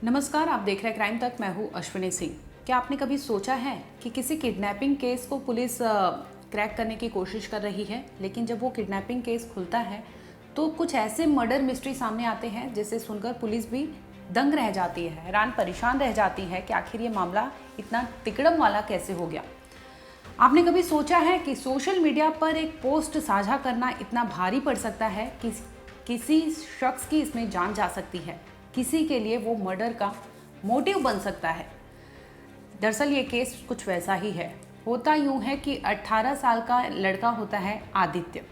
नमस्कार, आप देख रहे हैं क्राइम तक। मैं हूँ अश्विनी सिंह। क्या आपने कभी सोचा है कि किसी किडनैपिंग केस को पुलिस क्रैक करने की कोशिश कर रही है, लेकिन जब वो किडनैपिंग केस खुलता है तो कुछ ऐसे मर्डर मिस्ट्री सामने आते हैं जिसे सुनकर पुलिस भी दंग रह जाती है, हैरान परेशान रह जाती है कि आखिर ये मामला इतना तिकड़म वाला कैसे हो गया। आपने कभी सोचा है कि सोशल मीडिया पर एक पोस्ट साझा करना इतना भारी पड़ सकता है कि किसी शख्स की इसमें जान जा सकती है, किसी के लिए वो मर्डर का मोटिव बन सकता है। दरअसल ये केस कुछ वैसा ही है। होता यूं है कि 18 साल का लड़का होता है आदित्य।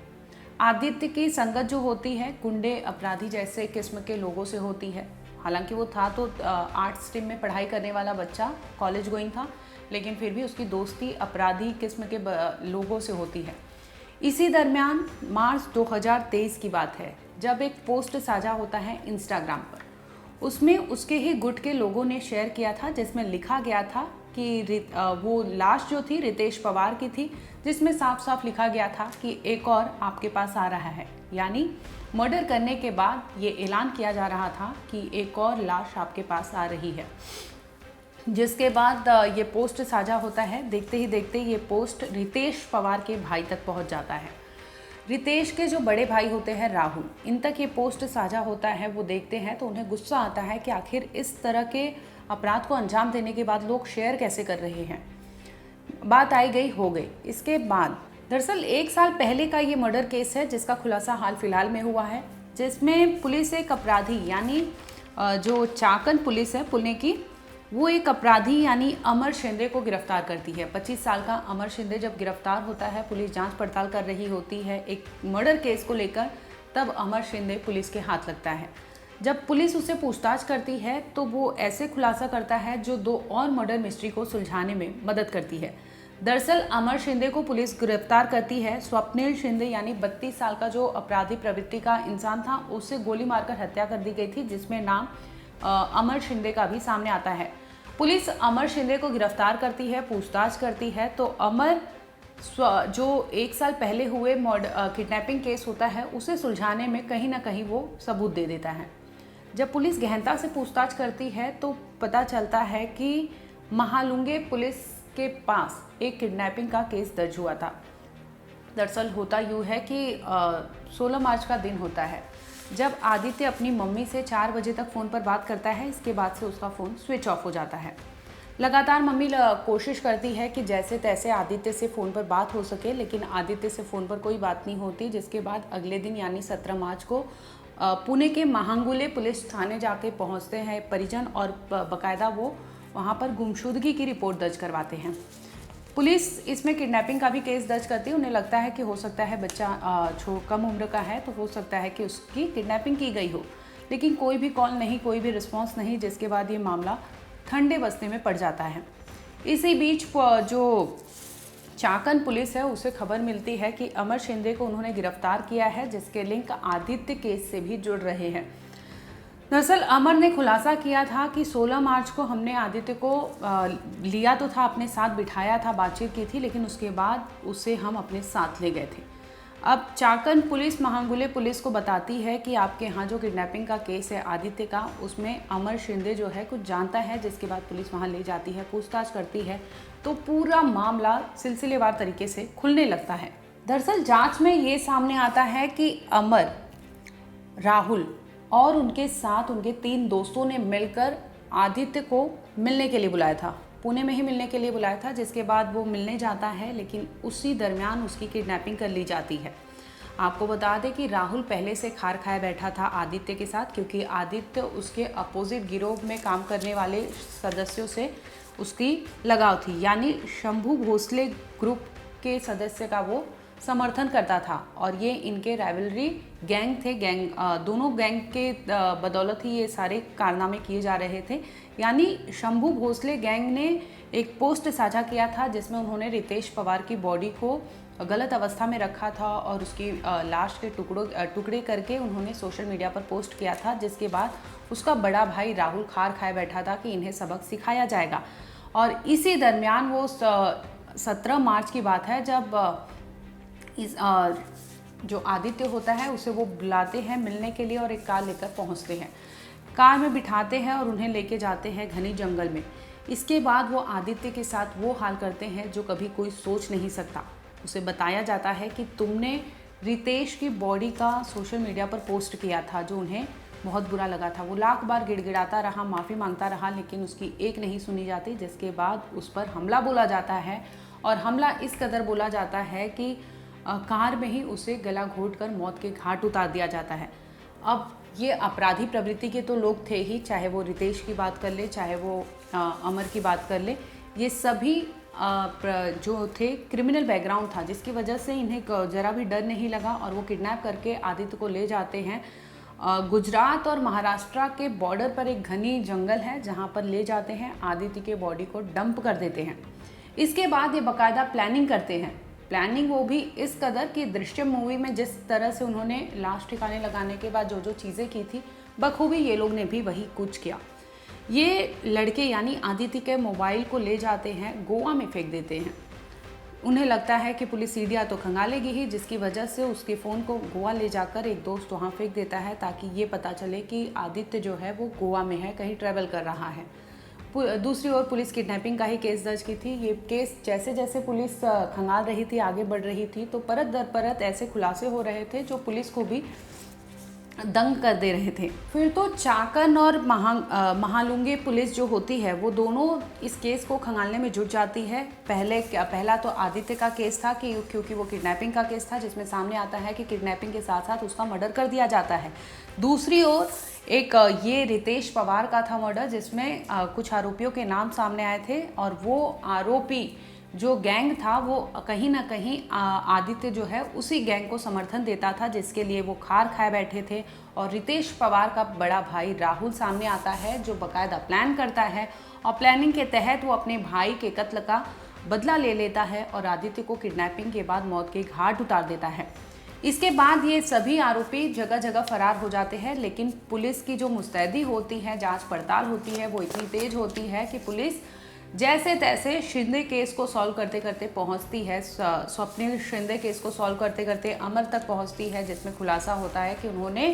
आदित्य की संगत जो होती है गुंडे अपराधी जैसे किस्म के लोगों से होती है। हालांकि वो था तो आर्ट्स स्ट्रीम में पढ़ाई करने वाला बच्चा, कॉलेज गोइंग था, लेकिन फिर भी उसकी दोस्ती अपराधी किस्म के लोगों से होती है। इसी दरमियान मार्च 2023 की बात है, जब एक पोस्ट साझा होता है इंस्टाग्राम पर। उसमें उसके ही गुट के लोगों ने शेयर किया था, जिसमें लिखा गया था कि वो लाश जो थी रितेश पवार की थी, जिसमें साफ साफ लिखा गया था कि एक और आपके पास आ रहा है। यानी मर्डर करने के बाद ये ऐलान किया जा रहा था कि एक और लाश आपके पास आ रही है। जिसके बाद ये पोस्ट साझा होता है। देखते ही देखते ये पोस्ट रितेश पवार के भाई तक पहुंच जाता है। रितेश के जो बड़े भाई होते हैं राहुल, इन तक ये पोस्ट साझा होता है। वो देखते हैं तो उन्हें गुस्सा आता है कि आखिर इस तरह के अपराध को अंजाम देने के बाद लोग शेयर कैसे कर रहे हैं। बात आई गई हो गई। इसके बाद दरअसल 1 साल पहले का ये मर्डर केस है, जिसका खुलासा हाल फिलहाल में हुआ है, जिसमें पुलिस एक अपराधी यानी जो चाकन पुलिस है पुणे की, वो एक अपराधी यानी अमर शिंदे को गिरफ्तार करती है। 25 साल का अमर शिंदे जब गिरफ्तार होता है, पुलिस जांच पड़ताल कर रही होती है एक मर्डर केस को लेकर, तब अमर शिंदे पुलिस के हाथ लगता है। जब पुलिस उससे पूछताछ करती है तो वो ऐसे खुलासा करता है जो 2 और मर्डर मिस्ट्री को सुलझाने में मदद करती है। दरअसल अमर शिंदे को पुलिस गिरफ्तार करती है। स्वप्निल शिंदे यानी 32 साल का जो अपराधी प्रवृत्ति का इंसान था, उससे गोली मारकर हत्या कर दी गई थी, जिसमें नाम अमर शिंदे का भी सामने आता है। पुलिस अमर शिंदे को गिरफ्तार करती है, पूछताछ करती है, तो अमर जो 1 साल पहले हुए किडनैपिंग केस होता है उसे सुलझाने में कहीं ना कहीं वो सबूत दे देता है। जब पुलिस गहनता से पूछताछ करती है तो पता चलता है कि महालुंगे पुलिस के पास एक किडनैपिंग का केस दर्ज हुआ था। दरअसल होता यूँ है कि 16 मार्च का दिन होता है, जब आदित्य अपनी मम्मी से 4 बजे तक फ़ोन पर बात करता है। इसके बाद से उसका फ़ोन स्विच ऑफ हो जाता है। लगातार मम्मी कोशिश करती है कि जैसे तैसे आदित्य से फ़ोन पर बात हो सके, लेकिन आदित्य से फ़ोन पर कोई बात नहीं होती। जिसके बाद अगले दिन यानी 17 मार्च को पुणे के महांगुले पुलिस थाने जाके पहुंचते हैं परिजन, और बाकायदा वो वहाँ पर गुमशुदगी की रिपोर्ट दर्ज करवाते हैं। पुलिस इसमें किडनैपिंग का भी केस दर्ज करती है। उन्हें लगता है कि हो सकता है बच्चा कम उम्र का है, तो हो सकता है कि उसकी किडनैपिंग की गई हो, लेकिन कोई भी कॉल नहीं, कोई भी रिस्पांस नहीं, जिसके बाद ये मामला ठंडे बस्ते में पड़ जाता है। इसी बीच जो चाकन पुलिस है उसे खबर मिलती है कि अमर शिंदे को उन्होंने गिरफ्तार किया है, जिसके लिंक आदित्य केस से भी जुड़ रहे हैं। दरअसल अमर ने खुलासा किया था कि 16 मार्च को हमने आदित्य को लिया तो था, अपने साथ बिठाया था, बातचीत की थी, लेकिन उसके बाद उसे हम अपने साथ ले गए थे। अब चाकन पुलिस महांगुले पुलिस को बताती है कि आपके यहाँ जो किडनैपिंग का केस है आदित्य का, उसमें अमर शिंदे जो है कुछ जानता है। जिसके बाद पुलिस वहाँ ले जाती है, पूछताछ करती है, तो पूरा मामला सिलसिलेवार तरीके से खुलने लगता है। दरअसल जाँच में ये सामने आता है कि अमर, राहुल और उनके साथ उनके 3 दोस्तों ने मिलकर आदित्य को मिलने के लिए बुलाया था, पुणे में ही मिलने के लिए बुलाया था। जिसके बाद वो मिलने जाता है, लेकिन उसी दरमियान उसकी किडनैपिंग कर ली जाती है। आपको बता दें कि राहुल पहले से खार खाए बैठा था आदित्य के साथ, क्योंकि आदित्य उसके अपोजिट गिरोह में काम करने वाले सदस्यों से उसकी लगाव थी, यानी शंभू भोसले ग्रुप के सदस्य का वो समर्थन करता था, और ये इनके राइवलरी गैंग थे। दोनों गैंग के बदौलत ही ये सारे कारनामे किए जा रहे थे। यानी शंभू भोसले गैंग ने एक पोस्ट साझा किया था, जिसमें उन्होंने रितेश पवार की बॉडी को गलत अवस्था में रखा था और उसकी लाश के टुकड़े करके उन्होंने सोशल मीडिया पर पोस्ट किया था। जिसके बाद उसका बड़ा भाई राहुल खार खाए बैठा था कि इन्हें सबक सिखाया जाएगा। और इसी दरमियान वो 17 मार्च की बात है, जब जो आदित्य होता है उसे वो बुलाते हैं मिलने के लिए और एक कार लेकर पहुंचते हैं। कार में बिठाते हैं और उन्हें लेके जाते हैं घने जंगल में। इसके बाद वो आदित्य के साथ वो हाल करते हैं जो कभी कोई सोच नहीं सकता। उसे बताया जाता है कि तुमने रितेश की बॉडी का सोशल मीडिया पर पोस्ट किया था, जो उन्हें बहुत बुरा लगा था। वो लाख बार गिड़गिड़ाता रहा, माफ़ी मांगता रहा, लेकिन उसकी एक नहीं सुनी जाती, जिसके बाद उस पर हमला बोला जाता है। और हमला इस कदर बोला जाता है कि कार में ही उसे गला घोट कर मौत के घाट उतार दिया जाता है। अब ये अपराधी प्रवृत्ति के तो लोग थे ही, चाहे वो रितेश की बात कर ले, चाहे वो अमर की बात कर ले, ये सभी जो थे क्रिमिनल बैकग्राउंड था, जिसकी वजह से इन्हें ज़रा भी डर नहीं लगा और वो किडनैप करके आदित्य को ले जाते हैं। गुजरात और महाराष्ट्र के बॉर्डर पर एक घनी जंगल है, जहाँ पर ले जाते हैं, आदित्य के बॉडी को डंप कर देते हैं। इसके बाद ये बाकायदा प्लानिंग करते हैं। प्लानिंग वो भी इस कदर कि दृश्यम मूवी में जिस तरह से उन्होंने लाश ठिकाने लगाने के बाद जो जो चीज़ें की थी, बखूबी ये लोग ने भी वही कुछ किया। ये लड़के यानी आदित्य के मोबाइल को ले जाते हैं, गोवा में फेंक देते हैं। उन्हें लगता है कि पुलिस सीढ़ियाँ तो खंगालेगी ही, जिसकी वजह से उसके फ़ोन को गोवा ले जाकर एक दोस्त वहाँ फेंक देता है, ताकि ये पता चले कि आदित्य जो है वो गोवा में है, कहीं ट्रैवल कर रहा है। दूसरी ओर पुलिस किडनैपिंग का ही केस दर्ज की थी। ये केस जैसे जैसे पुलिस खंगाल रही थी, आगे बढ़ रही थी, तो परत दर परत ऐसे खुलासे हो रहे थे जो पुलिस को भी दंग कर दे रहे थे। फिर तो चाकन और महालुंगे पुलिस जो होती है, वो दोनों इस केस को खंगालने में जुट जाती है। पहला तो आदित्य का केस था कि क्योंकि वो किडनैपिंग का केस था, जिसमें सामने आता है कि किडनैपिंग के साथ साथ उसका मर्डर कर दिया जाता है। दूसरी ओर एक ये रितेश पवार का था मर्डर, जिसमें कुछ आरोपियों के नाम सामने आए थे, और वो आरोपी जो गैंग था वो कहीं ना कहीं आदित्य जो है उसी गैंग को समर्थन देता था, जिसके लिए वो खार खाए बैठे थे। और रितेश पवार का बड़ा भाई राहुल सामने आता है, जो बाकायदा प्लान करता है, और प्लानिंग के तहत वो अपने भाई के कत्ल का बदला ले लेता है और आदित्य को किडनैपिंग के बाद मौत के घाट उतार देता है। इसके बाद ये सभी आरोपी जगह जगह फरार हो जाते हैं, लेकिन पुलिस की जो मुस्तैदी होती है, जांच पड़ताल होती है, वो इतनी तेज होती है कि पुलिस जैसे तैसे शिंदे केस को सॉल्व करते करते पहुंचती है। स्वप्निल शिंदे केस को सॉल्व करते करते अमर तक पहुंचती है, जिसमें खुलासा होता है कि उन्होंने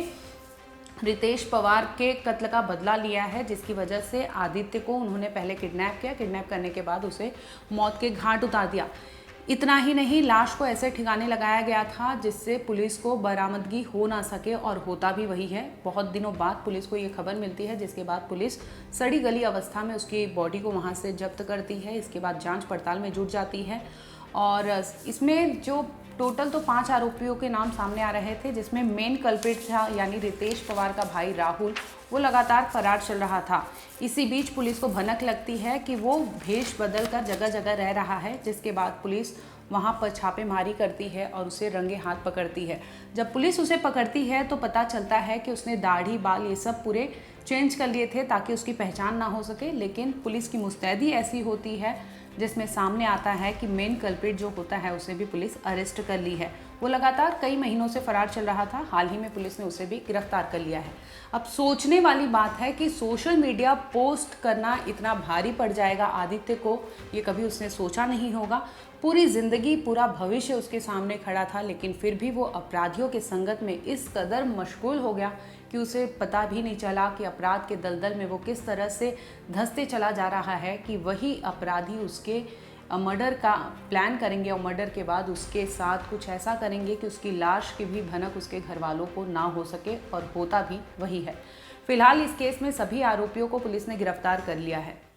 रितेश पवार के कत्ल का बदला लिया है, जिसकी वजह से आदित्य को उन्होंने पहले किडनैप किया, किडनैप करने के बाद उसे मौत के घाट उतार दिया। इतना ही नहीं, लाश को ऐसे ठिकाने लगाया गया था जिससे पुलिस को बरामदगी हो ना सके, और होता भी वही है। बहुत दिनों बाद पुलिस को ये खबर मिलती है, जिसके बाद पुलिस सड़ी गली अवस्था में उसकी बॉडी को वहाँ से जब्त करती है। इसके बाद जांच पड़ताल में जुट जाती है, और इसमें जो टोटल तो 5 आरोपियों के नाम सामने आ रहे थे, जिसमें मेन कल्प्रिट था यानी रितेश पवार का भाई राहुल, वो लगातार फरार चल रहा था। इसी बीच पुलिस को भनक लगती है कि वो भेष बदल कर जगह जगह रह रहा है, जिसके बाद पुलिस वहाँ पर छापेमारी करती है और उसे रंगे हाथ पकड़ती है। जब पुलिस उसे पकड़ती है तो पता चलता है कि उसने दाढ़ी बाल ये सब पूरे चेंज कर लिए थे ताकि उसकी पहचान ना हो सके, लेकिन पुलिस की मुस्तैदी ऐसी होती है जिसमें सामने आता है कि मेन कल्प्रिट जो होता है उसे भी पुलिस अरेस्ट कर ली है। वो लगातार कई महीनों से फरार चल रहा था, हाल ही में पुलिस ने उसे भी गिरफ्तार कर लिया है। अब सोचने वाली बात है कि सोशल मीडिया पोस्ट करना इतना भारी पड़ जाएगा आदित्य को, ये कभी उसने सोचा नहीं होगा। पूरी ज़िंदगी, पूरा भविष्य उसके सामने खड़ा था, लेकिन फिर भी वो अपराधियों के संगत में इस कदर मशगूल हो गया कि उसे पता भी नहीं चला कि अपराध के दलदल में वो किस तरह से धंसते चला जा रहा है, कि वही अपराधी उसके मर्डर का प्लान करेंगे और मर्डर के बाद उसके साथ कुछ ऐसा करेंगे कि उसकी लाश की भी भनक उसके घर वालों को ना हो सके, और होता भी वही है। फिलहाल इस केस में सभी आरोपियों को पुलिस ने गिरफ्तार कर लिया है।